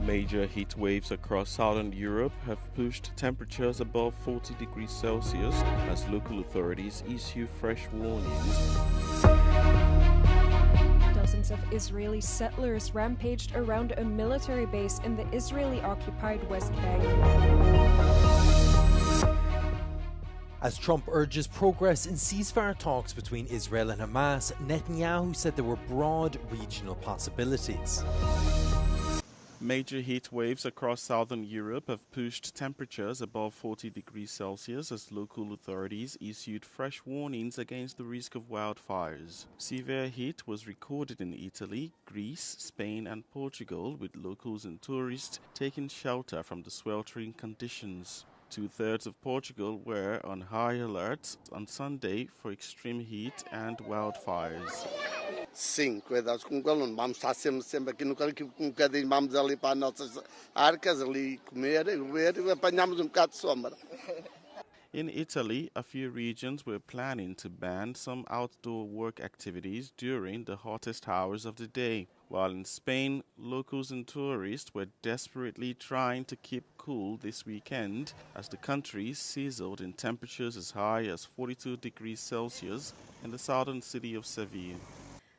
Major heat waves across southern Europe have pushed temperatures above 40 degrees Celsius as local authorities issue fresh warnings. Dozens of Israeli settlers rampaged around a military base in the Israeli-occupied West Bank. As Trump urges progress in ceasefire talks between Israel and Hamas, Netanyahu said there were broad regional possibilities. Major heat waves across southern Europe have pushed temperatures above 40 degrees Celsius as local authorities issued fresh warnings against the risk of wildfires. Severe heat was recorded in Italy, Greece, Spain and Portugal, with locals and tourists taking shelter from the sweltering conditions. Two-thirds of Portugal were on high alert on Sunday for extreme heat and wildfires. Sim, cuidados com calor. Vamos estar sempre aqui no carro, um bocadinho vamos ali para as nossas arcas, ali comer e beber e apanhamos bocado de sombra. In Italy, a few regions were planning to ban some outdoor work activities during the hottest hours of the day, while in Spain, locals and tourists were desperately trying to keep cool this weekend as the country sizzled in temperatures as high as 42 degrees Celsius in the southern city of Seville.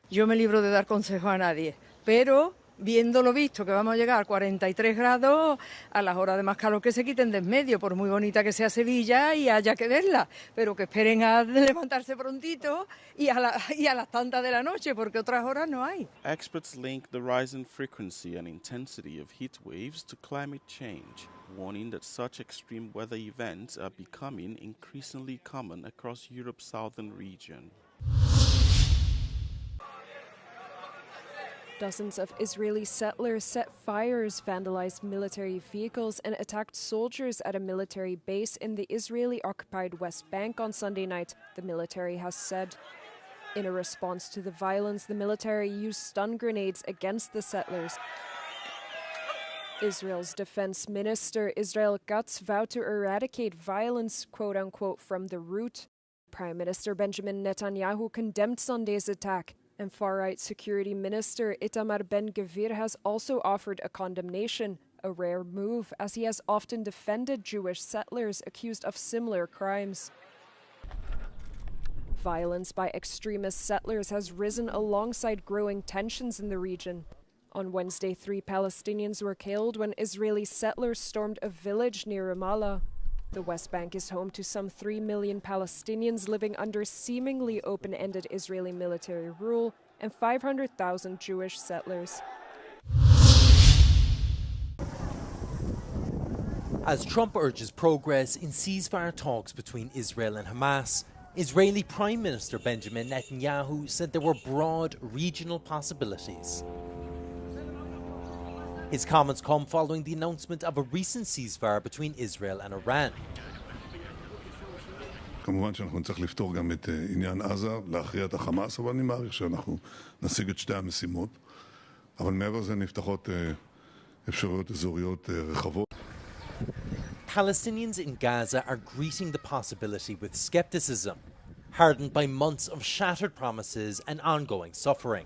Yo me libro de dar consejo a nadie, pero viendo lo visto que vamos a llegar a 43 grados, a las horas de más calor que se quiten de en medio, por muy bonita que sea Sevilla y haya que verla, pero que esperen a levantarse prontito y a las tantas de la noche, porque otras horas no hay. Experts link the rising frequency and intensity of heat waves to climate change, warning that such extreme weather events are becoming increasingly common across Europe's southern region. Dozens of Israeli settlers set fires, vandalized military vehicles, and attacked soldiers at a military base in the Israeli-occupied West Bank on Sunday night, the military has said. In a response to the violence, the military used stun grenades against the settlers. Israel's defense minister, Israel Katz, vowed to eradicate violence, quote-unquote, from the root. Prime Minister Benjamin Netanyahu condemned Sunday's attack, and far-right security minister Itamar Ben-Gvir has also offered a condemnation, a rare move as he has often defended Jewish settlers accused of similar crimes. Violence by extremist settlers has risen alongside growing tensions in the region. On Wednesday, 3 Palestinians were killed when Israeli settlers stormed a village near Ramallah. The West Bank is home to some 3 million Palestinians living under seemingly open-ended Israeli military rule and 500,000 Jewish settlers. As Trump urges progress in ceasefire talks between Israel and Hamas, Israeli Prime Minister Benjamin Netanyahu said there were broad regional possibilities. His comments come following the announcement of a recent ceasefire between Israel and Iran. כמובן שאנחנו נצטרך לפתור גם את עניין עזה, להכריע את החמאס, אבל אני מעריך שאנחנו נשיג את שתי המשימות. אבל מעבר לזה נפתחות אפשרויות אזוריות רחבות. Palestinians in Gaza are greeting the possibility with skepticism, hardened by months of shattered promises and ongoing suffering.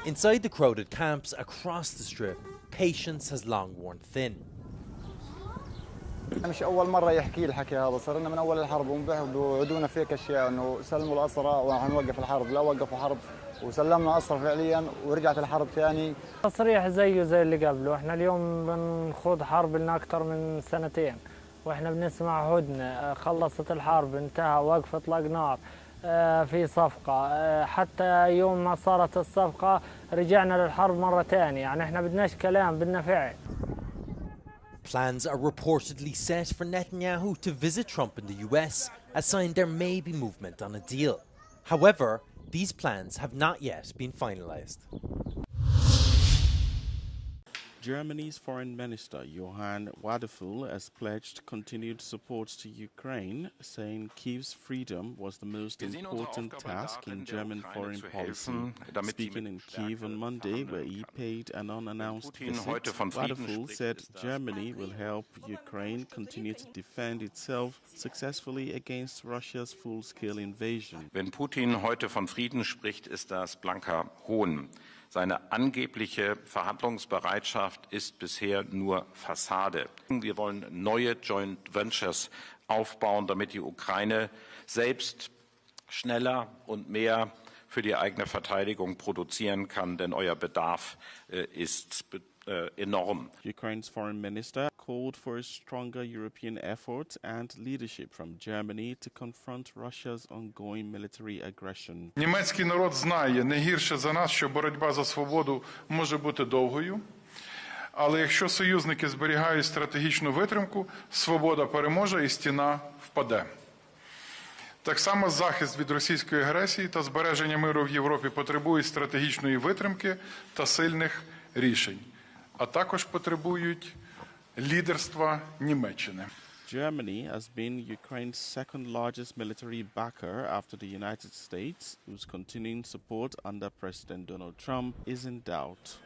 Inside the crowded camps across the strip, patience has long worn thin. مش أول مرة يحكي الحكي هذا، صرنا من أول الحرب وعدونا فيك أشياء إنه سلموا الأسرى وحنوقف الحرب، لا وقفوا حرب وسلمنا أسرى فعليا ورجعت الحرب ثاني. تصريح زيه زي اللي قبله، إحنا اليوم بنخوض حرب لنا أكثر من سنتين، وإحنا بنسمع هدنة، خلصت الحرب، انتهى وقف إطلاق نار. في صفقة حتى يوم ما صارت الصفقة رجعنا للحرب مرة ثانية يعني احنا بدناش كلام بدنا فعل. Plans are reportedly set for Netanyahu to visit Trump in the US, a sign there may be movement on a deal. However, these plans have not yet been finalized. Germany's Foreign Minister Johann Wadephul has pledged continued support to Ukraine, saying Kyiv's freedom was the most important task in German foreign policy. Speaking in Kyiv on Monday, where he paid an unannounced visit, Wadephul said Germany will help Ukraine continue to defend itself successfully against Russia's full-scale invasion. Wenn Putin heute von Frieden spricht, ist das blanker Hohn. Seine angebliche Verhandlungsbereitschaft ist bisher nur Fassade. Wir wollen neue Joint Ventures aufbauen, damit die Ukraine selbst schneller und mehr für die eigene Verteidigung produzieren kann, denn euer Bedarf ist enorm. Ukraine's foreign minister called for a stronger European effort and leadership from Germany to confront Russia's ongoing military aggression. Німецький народ знає не гірше за нас, що боротьба за свободу може бути довгою. Але якщо союзники зберігають стратегічну витримку, свобода переможе і стіна впаде. Так само захист від російської агресії та збереження миру в Європі потребують стратегічної витримки та сильних рішень, а також потребують лідерства Німеччини. Germany has been Ukraine's second largest military backer after the United States, whose continuing support under President Donald Trump is in doubt.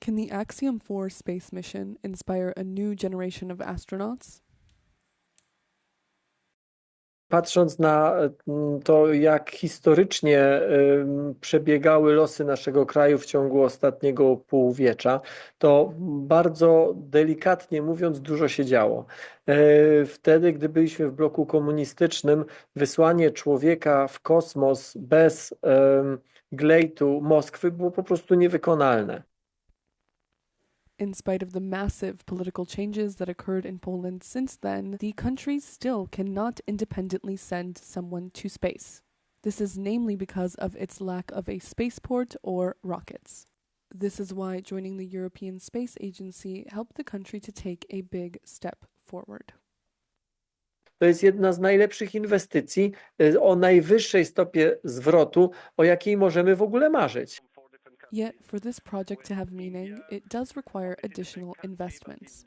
Can the Axiom 4 space mission inspire a new generation of astronauts? Patrząc na to, jak historycznie przebiegały losy naszego kraju w ciągu ostatniego półwiecza, to bardzo delikatnie mówiąc dużo się działo. Wtedy, gdy byliśmy w bloku komunistycznym, wysłanie człowieka w kosmos bez glejtu Moskwy było po prostu niewykonalne. In spite of the massive political changes that occurred in Poland since then, the country still cannot independently send someone to space. This is namely because of its lack of a spaceport or rockets. This is why joining the European Space Agency helped the country to take a big step forward. To jest jedna z najlepszych inwestycji o najwyższej stopie zwrotu, o jakiej możemy w ogóle marzyć. Yet, for this project to have meaning, it does require additional investments.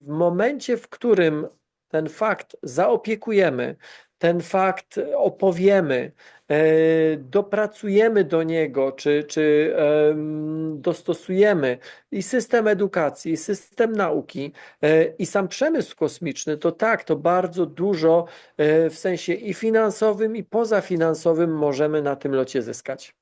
W momencie, w którym ten fakt zaopiekujemy, ten fakt opowiemy, dopracujemy do niego, czy dostosujemy i system edukacji, i system nauki, i sam przemysł kosmiczny, to tak, to bardzo dużo w sensie i finansowym, i pozafinansowym możemy na tym locie zyskać.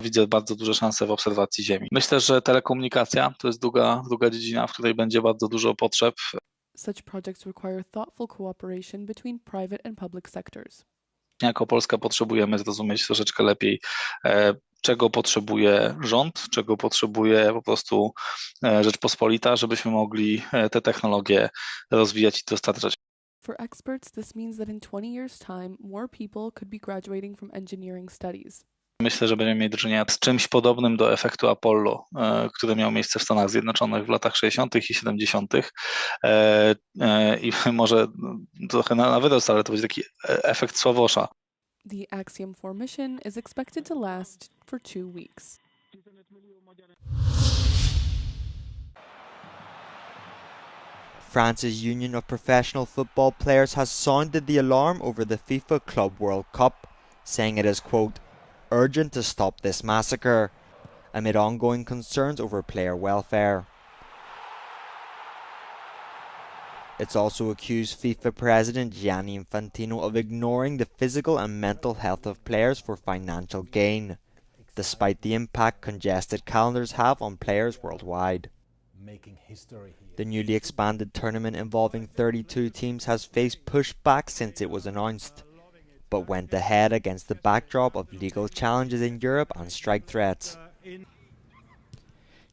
Widzę bardzo duże szanse w obserwacji Ziemi. Myślę, że telekomunikacja to jest druga dziedzina, w której będzie bardzo dużo potrzeb. Such projects require thoughtful cooperation between private and public sectors. Jako Polska potrzebujemy zrozumieć troszeczkę lepiej, czego potrzebuje rząd, czego potrzebuje po prostu Rzeczpospolita, żebyśmy mogli te technologie rozwijać i dostarczać. For experts, this means that in 20 years' time, more people could be graduating from engineering studies. Myślę, że będziemy mieli do czynienia z czymś podobnym do efektu Apollo, który miał miejsce w Stanach Zjednoczonych w latach 60. i 70. I może trochę na wyrost, ale to będzie taki efekt Sławosza. The Axiom 4 mission is expected to last for 2 weeks. France's Union of Professional Football Players has sounded the alarm over the FIFA Club World Cup, saying it is, quote, urgent to stop this massacre, amid ongoing concerns over player welfare. It's also accused FIFA President Gianni Infantino of ignoring the physical and mental health of players for financial gain, despite the impact congested calendars have on players worldwide. The newly expanded tournament involving 32 teams has faced pushback since it was announced, but went ahead against the backdrop of legal challenges in Europe and strike threats.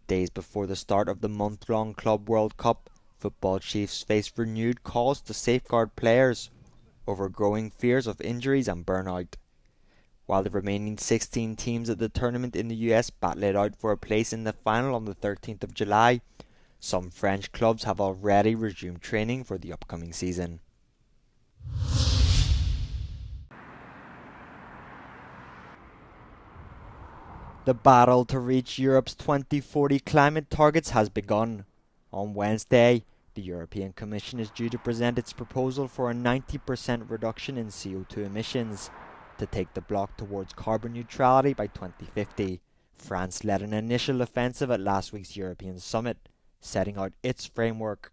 Days before the start of the month-long Club World Cup, football chiefs faced renewed calls to safeguard players over growing fears of injuries and burnout. While the remaining 16 teams at the tournament in the US battle it out for a place in the final on the 13th of July, some French clubs have already resumed training for the upcoming season. The battle to reach Europe's 2040 climate targets has begun. On Wednesday, the European Commission is due to present its proposal for a 90% reduction in CO2 emissions to take the bloc towards carbon neutrality by 2050. France led an initial offensive at last week's European Summit, setting out its framework.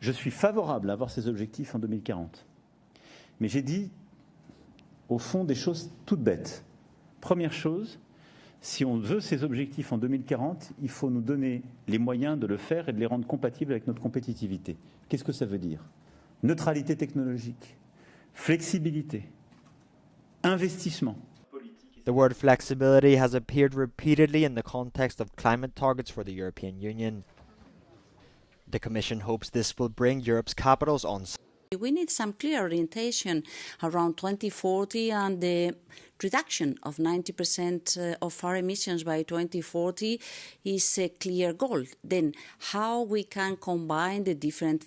Je suis favorable à avoir ces objectifs en 2040. Mais j'ai dit au fond des choses toutes bêtes. Première chose, si on veut ces objectifs en 2040, il faut nous donner les moyens de le faire et de les rendre compatibles avec notre compétitivité. Qu'est-ce que ça veut dire? Neutralité technologique, flexibilité, investissement. The word flexibility has appeared repeatedly in the context of climate targets for the European Union. The Commission hopes this will bring Europe's capitals on. We need some clear orientation around 2040 and the reduction of 90% of our emissions by 2040 is a clear goal. Then how we can combine the different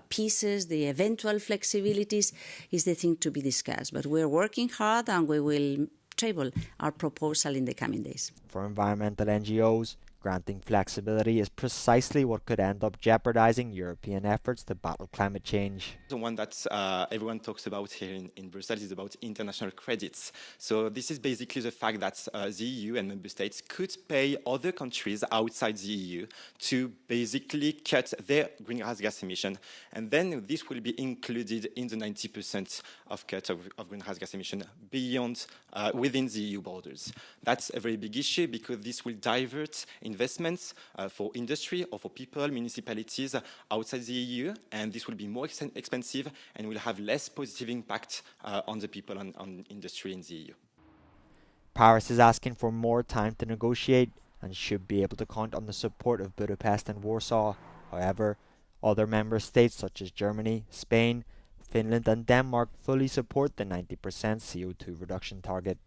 pieces, the eventual flexibilities, is the thing to be discussed. But we're working hard and we will table our proposal in the coming days. For environmental NGOs, granting flexibility is precisely what could end up jeopardizing European efforts to battle climate change. The one that everyone talks about here in Brussels is about international credits. So this is basically the fact that the EU and member states could pay other countries outside the EU to basically cut their greenhouse gas emission. And then this will be included in the 90% of cut of greenhouse gas emission beyond, within the EU borders. That's a very big issue because this will divert investments for industry or for people, municipalities outside the EU, and this will be more expensive and will have less positive impact on the people and on industry in the EU. Paris is asking for more time to negotiate and should be able to count on the support of Budapest and Warsaw. However, other member states such as Germany, Spain, Finland and Denmark fully support the 90% CO2 reduction target.